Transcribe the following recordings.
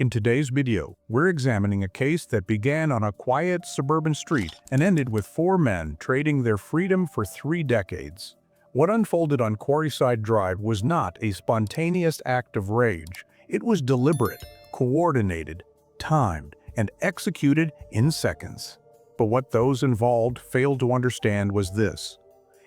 In today's video, we're examining a case that began on a quiet suburban street and ended with four men trading their freedom for 3 decades. What unfolded on Quarryside Drive was not a spontaneous act of rage. It was deliberate, coordinated, timed, and executed in seconds. But what those involved failed to understand was this.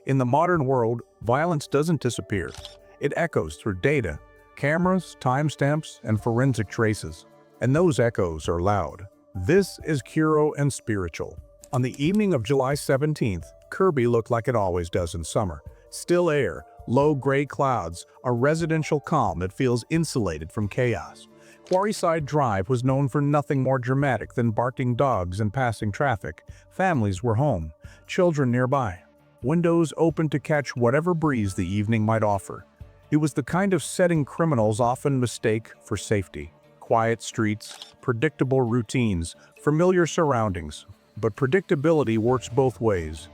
In the modern world, violence doesn't disappear. It echoes through data, cameras, timestamps, and forensic traces. And those echoes are loud. This is Curo and Spiritual. On the evening of July 17th, Kirby looked like it always does in summer. Still air, low gray clouds, a residential calm that feels insulated from chaos. Quarryside Drive was known for nothing more dramatic than barking dogs and passing traffic. Families were home, children nearby, windows open to catch whatever breeze the evening might offer. It was the kind of setting criminals often mistake for safety. Quiet streets, predictable routines, familiar surroundings. But predictability works both ways.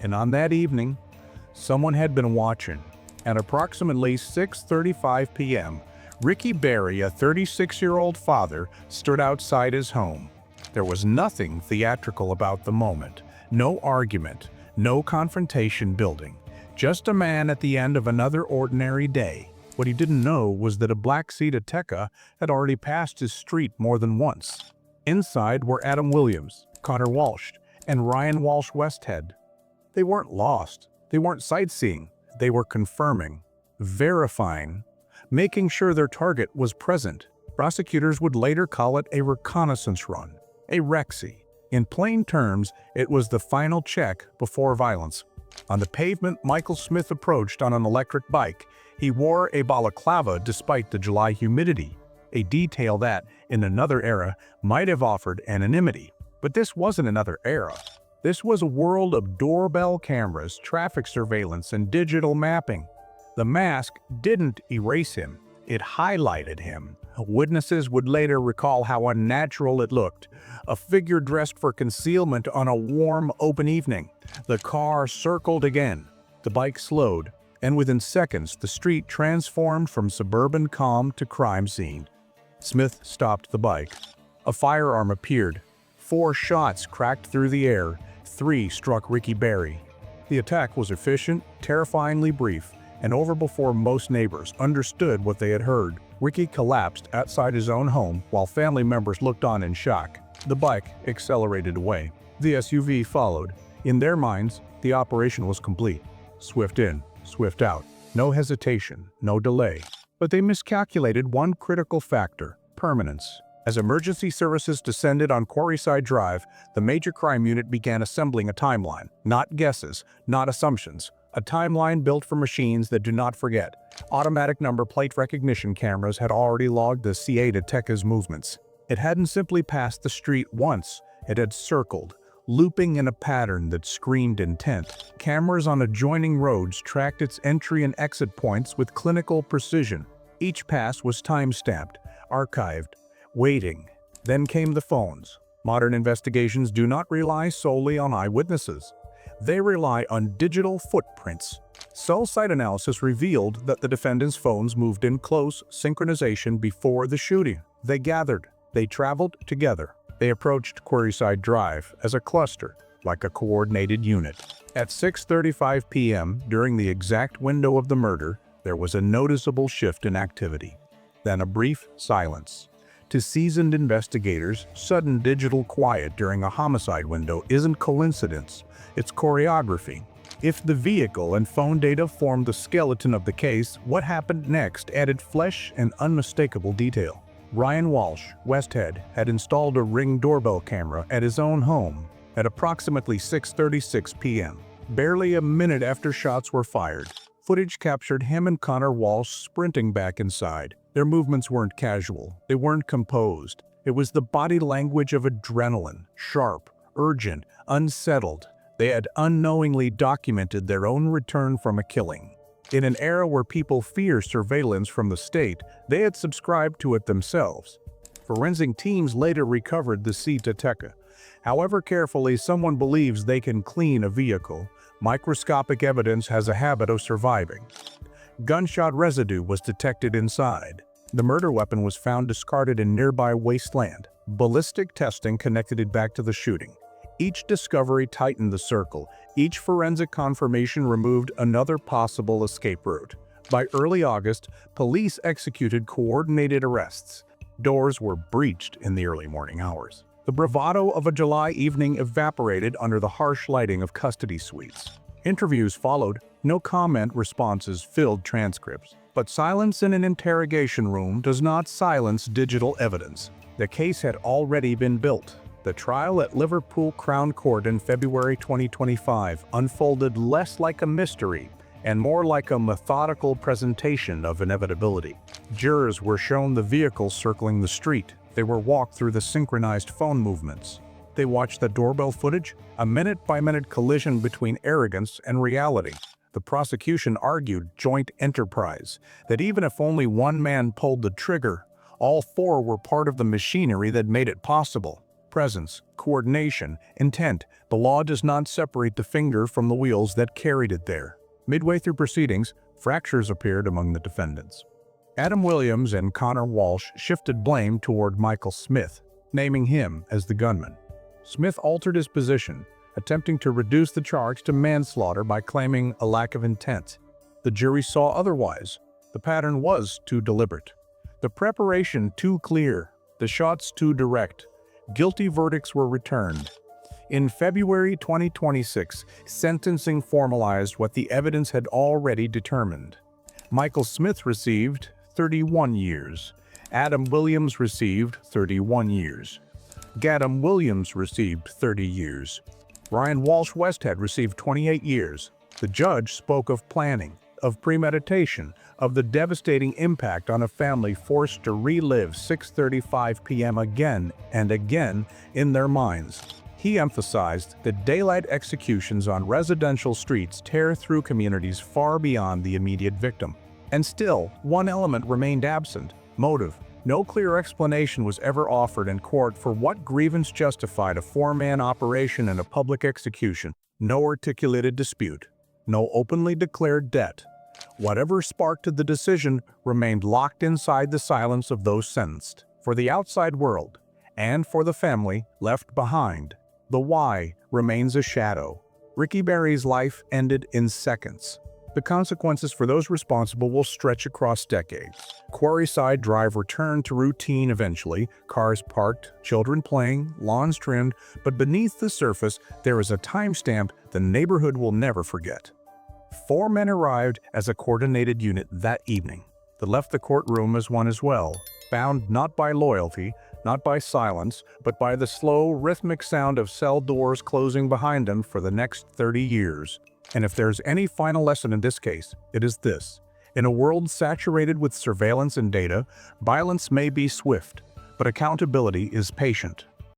And on that evening, someone had been watching. At approximately 6:35 p.m., Ricky Berry, a 36-year-old father, stood outside his home. There was nothing theatrical about the moment. No argument, no confrontation building. Just a man at the end of another ordinary day. What he didn't know was that a black Seat Ateca had already passed his street more than once. Inside were Adam Williams, Connor Walsh, and Ryan Walsh Westhead. They weren't lost. They weren't sightseeing. They were confirming, verifying, making sure their target was present. Prosecutors would later call it a reconnaissance run, a rexy. In plain terms, it was the final check before violence. On the pavement, Michael Smith approached on an electric bike. He wore a balaclava despite the July humidity, a detail that, in another era, might have offered anonymity. But this wasn't another era. This was a world of doorbell cameras, traffic surveillance, and digital mapping. The mask didn't erase him, it highlighted him. Witnesses would later recall how unnatural it looked. A figure dressed for concealment on a warm, open evening. The car circled again. The bike slowed, and within seconds, the street transformed from suburban calm to crime scene. Smith stopped the bike. A firearm appeared. 4 shots cracked through the air. 3 struck Ricky Berry. The attack was efficient, terrifyingly brief, and over before most neighbors understood what they had heard. Ricky collapsed outside his own home while family members looked on in shock. The bike accelerated away. The SUV followed. In their minds, the operation was complete. Swift in, swift out. No hesitation, no delay. But they miscalculated one critical factor: permanence. As emergency services descended on Quarryside Drive, the major crime unit began assembling a timeline. Not guesses, not assumptions. A timeline built for machines that do not forget. Automatic number plate recognition cameras had already logged the Seat Ateca's movements. It hadn't simply passed the street once, it had circled, looping in a pattern that screamed intent. Cameras on adjoining roads tracked its entry and exit points with clinical precision. Each pass was time-stamped, archived, waiting. Then came the phones. Modern investigations do not rely solely on eyewitnesses. They rely on digital footprints. Cell site analysis revealed that the defendants' phones moved in close synchronization before the shooting. They gathered. They traveled together. They approached Quarryside Drive as a cluster, like a coordinated unit. At 6:35 p.m., during the exact window of the murder, there was a noticeable shift in activity. Then a brief silence. To seasoned investigators, sudden digital quiet during a homicide window isn't coincidence, it's choreography. If the vehicle and phone data formed the skeleton of the case, what happened next added flesh and unmistakable detail. Ryan Walsh Westhead had installed a Ring doorbell camera at his own home at approximately 6:36 p.m. Barely a minute after shots were fired, footage captured him and Connor Walsh sprinting back inside. Their movements weren't casual, they weren't composed. It was the body language of adrenaline, sharp, urgent, unsettled. They had unknowingly documented their own return from a killing. In an era where people fear surveillance from the state, they had subscribed to it themselves. Forensic teams later recovered the Seat Ateca. However carefully someone believes they can clean a vehicle, microscopic evidence has a habit of surviving. Gunshot residue was detected inside. The murder weapon was found discarded in nearby wasteland. Ballistic testing connected it back to the shooting. Each discovery tightened the circle. Each forensic confirmation removed another possible escape route. By early August, police executed coordinated arrests. Doors were breached in the early morning hours. The bravado of a July evening evaporated under the harsh lighting of custody suites. Interviews followed. No comment responses filled transcripts. But silence in an interrogation room does not silence digital evidence. The case had already been built. The trial at Liverpool Crown Court in February 2025 unfolded less like a mystery and more like a methodical presentation of inevitability. Jurors were shown the vehicles circling the street. They were walked through the synchronized phone movements. They watched the doorbell footage, a minute-by-minute collision between arrogance and reality. The prosecution argued joint enterprise, that even if only one man pulled the trigger, all four were part of the machinery that made it possible. Presence, coordination, intent. The law does not separate the finger from the wheels that carried it there. Midway through proceedings, fractures appeared among the defendants. Adam Williams and Connor Walsh shifted blame toward Michael Smith, naming him as the gunman. Smith altered his position, attempting to reduce the charge to manslaughter by claiming a lack of intent. The jury saw otherwise. The pattern was too deliberate. The preparation too clear. The shots too direct. Guilty verdicts were returned. In February 2026, sentencing formalized what the evidence had already determined. Michael Smith received 31 years. Adam Williams received 31 years. Gadam Williams received 30 years. Ryan Walsh Westhead received 28 years. The judge spoke of planning, of premeditation, of the devastating impact on a family forced to relive 6:35 p.m. again and again in their minds. He emphasized that daylight executions on residential streets tear through communities far beyond the immediate victim. And still, one element remained absent: motive. No clear explanation was ever offered in court for what grievance justified a four-man operation and a public execution. No articulated dispute. No openly declared debt. Whatever sparked the decision remained locked inside the silence of those sentenced. For the outside world, and for the family left behind, the why remains a shadow. Ricky Berry's life ended in seconds. The consequences for those responsible will stretch across decades. Quarryside Drive returned to routine eventually, cars parked, children playing, lawns trimmed, but beneath the surface there is a timestamp the neighborhood will never forget. 4 men arrived as a coordinated unit that evening. They left the courtroom as one as well, bound not by loyalty, not by silence, but by the slow, rhythmic sound of cell doors closing behind them for the next 30 years. And if there's any final lesson in this case, it is this. In a world saturated with surveillance and data, violence may be swift, but accountability is patient.